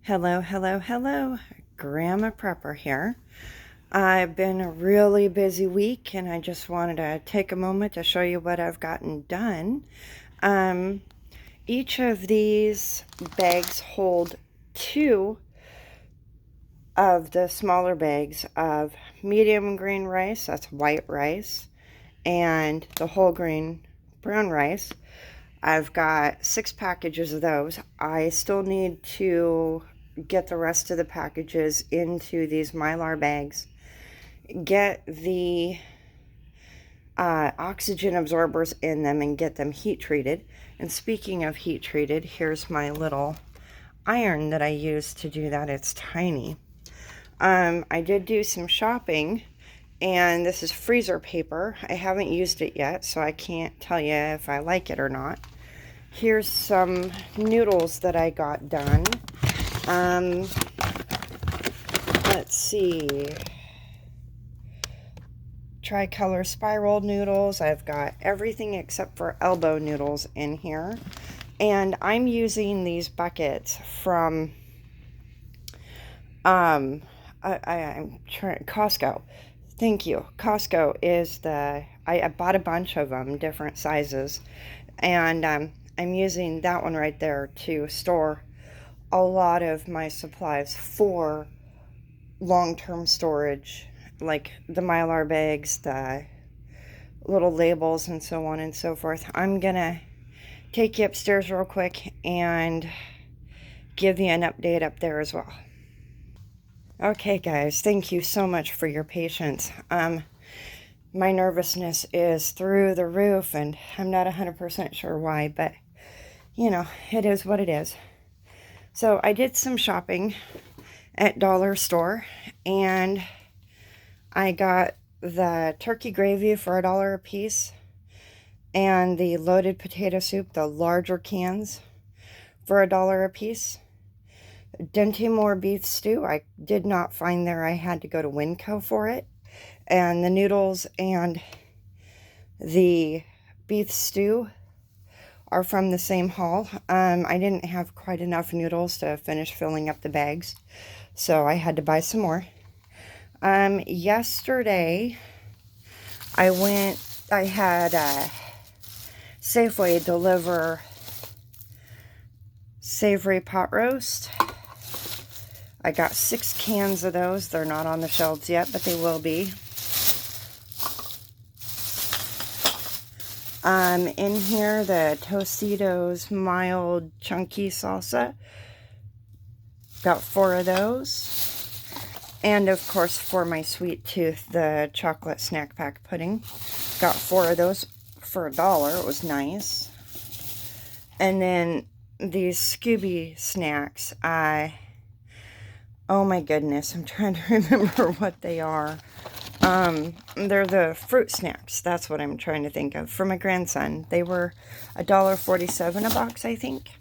Hello, hello, hello. Grandma Prepper here. I've been a really busy week and I just wanted to take a moment to show you what I've gotten done. Each of these bags hold two of the smaller bags of medium grain rice, that's white rice, and the whole grain brown rice. I've got 6 packages of those. I still need to get the rest of the packages into these Mylar bags, get the oxygen absorbers in them and get them heat treated. And speaking of heat treated, here's my little iron that I use to do that. It's tiny. I did do some shopping, and this is freezer paper. I haven't used it yet, so I can't tell you if I like it or not. Here's some noodles that I got done. Let's see. Tricolor spiral noodles. I've got everything except for elbow noodles in here. And I'm using these buckets from I'm trying Costco. Thank you. Costco is I bought a bunch of them, different sizes, and I'm using that one right there to store a lot of my supplies for long-term storage, like the Mylar bags, the little labels, and so on and so forth. I'm gonna take you upstairs real quick and give you an update up there as well. Okay guys, thank you so much for your patience. My nervousness is through the roof and I'm not 100% sure why, but you know, it is what it is. So I did some shopping at Dollar Store and I got the turkey gravy for $1 a piece and the loaded potato soup, the larger cans, for $1 a piece. Dentimore beef stew, I did not find there. I had to go to Winco for it. And the noodles and the beef stew are from the same haul. I didn't have quite enough noodles to finish filling up the bags, so I had to buy some more. Yesterday, I had Safeway deliver savory pot roast. I got 6 cans of those. They're not on the shelves yet, but they will be. In here, the Tostitos mild chunky salsa. Got 4 of those. And of course, for my sweet tooth, the chocolate snack pack pudding. Got 4 of those for $1. It was nice. And then these Scooby snacks. Oh my goodness, I'm trying to remember what they are. They're the fruit snacks. That's what I'm trying to think of. For my grandson. They were $1.47 a box, I think.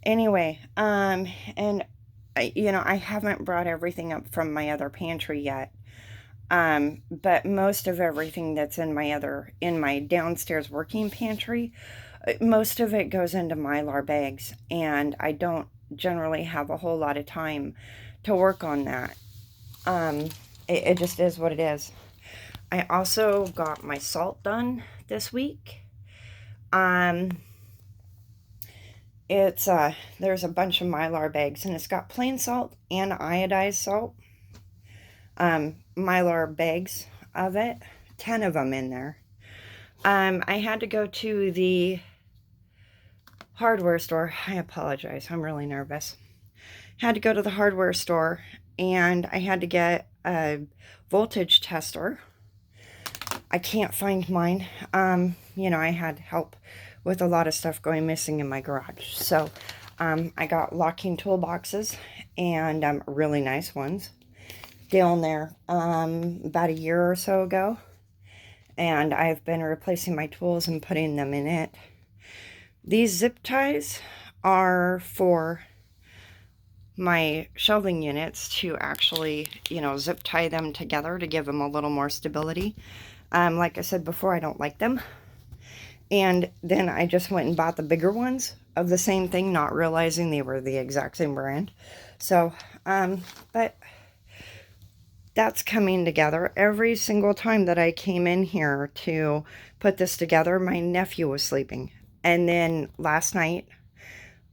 Anyway, and I haven't brought everything up from my other pantry yet. But most of everything that's in my downstairs working pantry, most of it goes into Mylar bags, and I don't generally have a whole lot of time to work on that. It just is what it is. I also got my salt done this week. There's a bunch of Mylar bags, and it's got plain salt and iodized salt. Mylar bags of it, 10 of them in there. I had to go to the hardware store. I apologize, I'm really nervous. Had to go to the hardware store, and I had to get a voltage tester. I can't find mine. I had help with a lot of stuff going missing in my garage. So I got locking toolboxes, and really nice ones down there about a year or so ago. And I've been replacing my tools and putting them in it. These zip ties are for my shelving units to actually, zip tie them together to give them a little more stability. Like I said before, I don't like them. And then I just went and bought the bigger ones of the same thing, not realizing they were the exact same brand. So, but that's coming together. Every single time that I came in here to put this together, my nephew was sleeping. And then last night,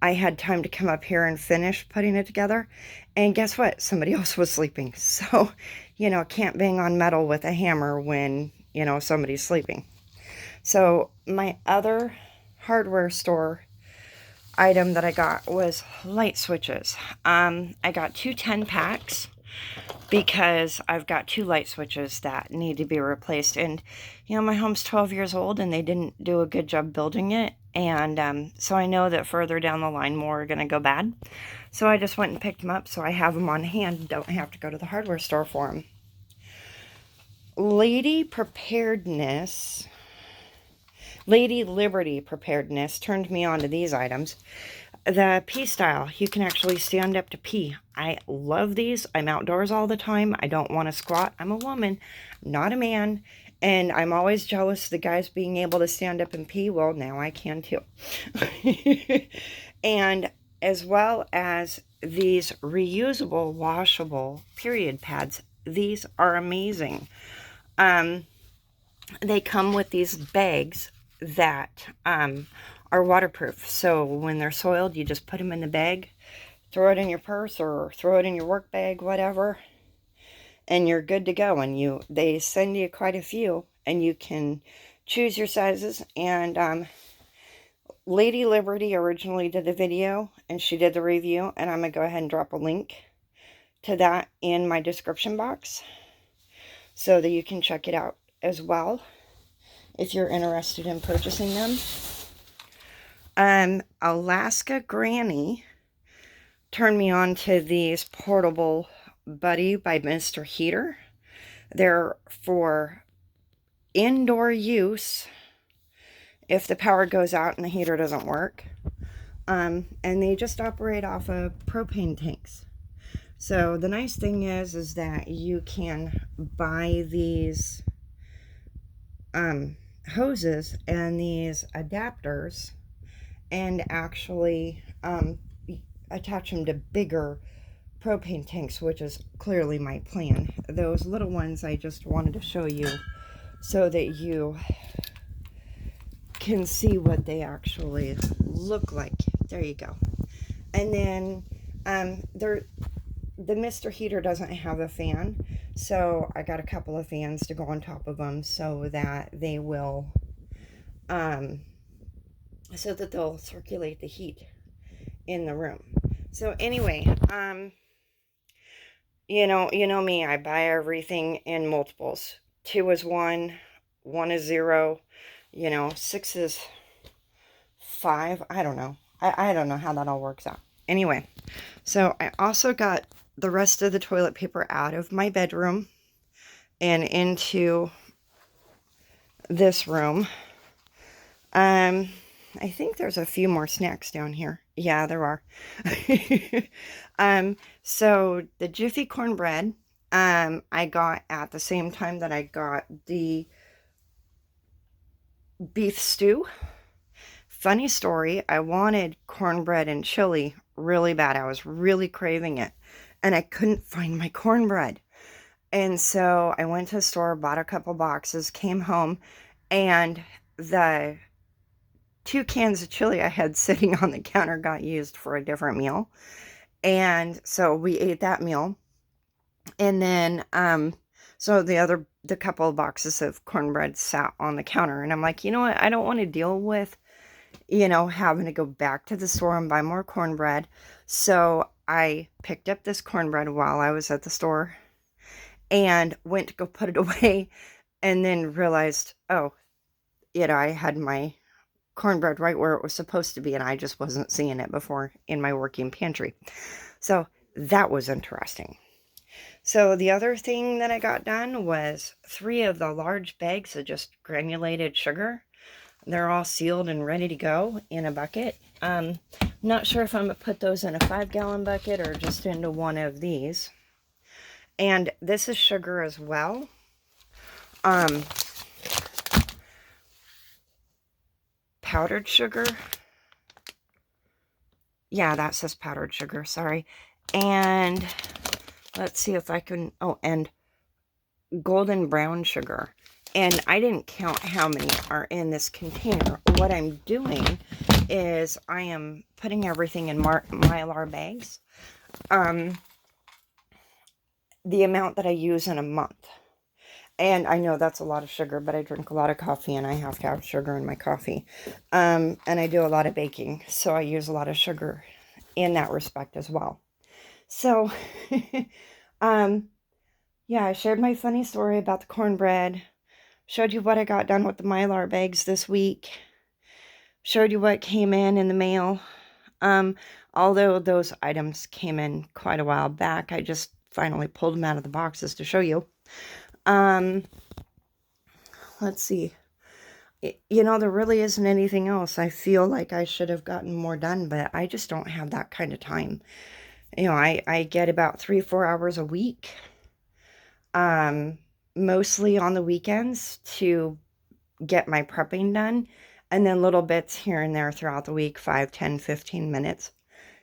I had time to come up here and finish putting it together. And guess what? Somebody else was sleeping. So, can't bang on metal with a hammer when, somebody's sleeping. So my other hardware store item that I got was light switches. I got 2 10-packs because I've got 2 light switches that need to be replaced. And, my home's 12 years old and they didn't do a good job building it. And so I know that further down the line more are going to go bad. So I just went and picked them up so I have them on hand. Don't have to go to the hardware store for them. Lady Liberty Preparedness turned me on to these items. The PStyle, you can actually stand up to pee. I love these. I'm outdoors all the time. I don't want to squat. I'm a woman, not a man. And I'm always jealous of the guys being able to stand up and pee. Well, now I can too. And as well as these reusable, washable period pads. These are amazing. They come with these bags that are waterproof. So when they're soiled, you just put them in the bag, throw it in your purse or throw it in your work bag, whatever, and you're good to go. And they send you quite a few, and you can choose your sizes. And Lady Liberty originally did the video, and she did the review, and I'm going to go ahead and drop a link to that in my description box so that you can check it out as well if you're interested in purchasing them. Alaska Granny turned me on to these portable Buddy by Mr. Heater. They're for indoor use if the power goes out and the heater doesn't work. And they just operate off of propane tanks. So the nice thing is that you can buy these hoses and these adapters and actually attach them to bigger propane tanks, which is clearly my plan. Those little ones I just wanted to show you so that you can see what they actually look like. There you go. And then the Mr. Heater doesn't have a fan, so I got a couple of fans to go on top of them so that they will so that they'll circulate the heat in the room. So anyway, you know me, I buy everything in multiples. 2 is 1, 1 is 0, 6 is 5. I don't know. I don't know how that all works out. Anyway, so I also got the rest of the toilet paper out of my bedroom and into this room. I think there's a few more snacks down here. Yeah, there are. So the Jiffy cornbread, I got at the same time that I got the beef stew. Funny story, I wanted cornbread and chili really bad. I was really craving it, and I couldn't find my cornbread. And so I went to the store, bought a couple boxes, came home, and the 2 cans of chili I had sitting on the counter got used for a different meal. And so we ate that meal. And then, so the couple of boxes of cornbread sat on the counter. And I'm like, you know what? I don't want to deal with, having to go back to the store and buy more cornbread. So I picked up this cornbread while I was at the store and went to go put it away and then realized, oh, I had my cornbread right where it was supposed to be, and I just wasn't seeing it before in my working pantry. So that was interesting. So the other thing that I got done was 3 of the large bags of just granulated sugar. They're all sealed and ready to go in a bucket. Not sure if I'm going to put those in a 5-gallon bucket or just into one of these. And this is sugar as well. Powdered sugar. Yeah, that says powdered sugar, sorry. And let's see if I can, oh, and golden brown sugar. And I didn't count how many are in this container. What I'm doing is I am putting everything in Mylar bags. The amount that I use in a month. And I know that's a lot of sugar, but I drink a lot of coffee and I have to have sugar in my coffee. And I do a lot of baking, so I use a lot of sugar in that respect as well. So, yeah, I shared my funny story about the cornbread, showed you what I got done with the Mylar bags this week, showed you what came in the mail. Although those items came in quite a while back, I just finally pulled them out of the boxes to show you. Let's see. You know, there really isn't anything else. I feel like I should have gotten more done, but I just don't have that kind of time. You know, I get about 3-4 hours a week, mostly on the weekends to get my prepping done, and then little bits here and there throughout the week, 5, 10, 15 minutes,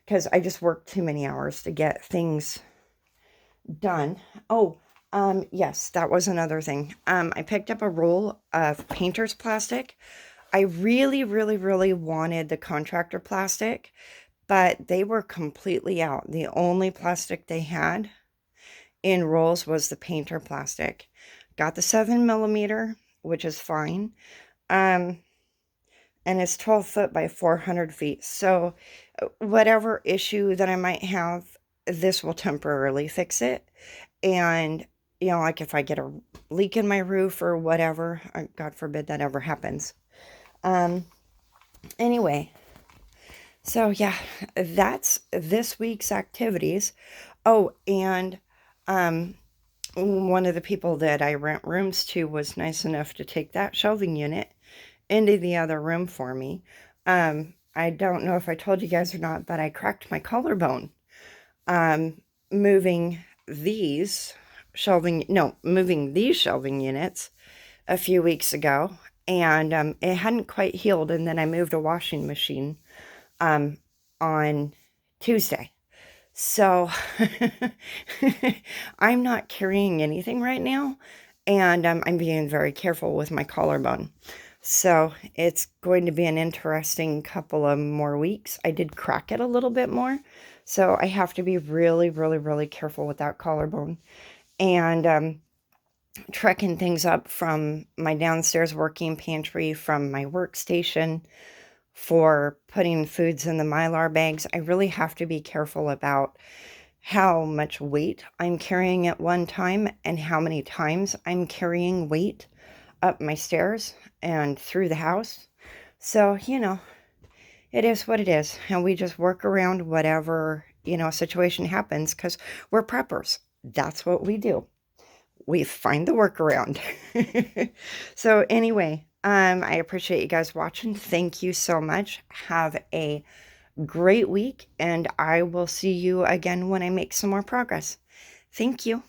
because I just work too many hours to get things done. Oh, yes, that was another thing. I picked up a roll of painter's plastic. I really, really, really wanted the contractor plastic, but they were completely out. The only plastic they had in rolls was the painter plastic. Got the 7mm, which is fine. And it's 12 foot by 400 feet. So whatever issue that I might have, this will temporarily fix it. And, you know, like if I get a leak in my roof or whatever, God forbid that ever happens. Anyway, so yeah, that's this week's activities. Oh, and one of the people that I rent rooms to was nice enough to take that shelving unit into the other room for me. I don't know if I told you guys or not, but I cracked my collarbone moving these shelving units a few weeks ago, and it hadn't quite healed. And then I moved a washing machine on Tuesday. So I'm not carrying anything right now, and I'm being very careful with my collarbone. So it's going to be an interesting couple of more weeks. I did crack it a little bit more, so I have to be really, really, really careful with that collarbone. And trekking things up from my downstairs working pantry, from my workstation, for putting foods in the Mylar bags, I really have to be careful about how much weight I'm carrying at one time and how many times I'm carrying weight up my stairs and through the house. So, you know, it is what it is. And we just work around whatever, you know, situation happens because we're preppers. That's what we do. We find the workaround. So anyway, I appreciate you guys watching. Thank you so much. Have a great week, and I will see you again when I make some more progress. Thank you.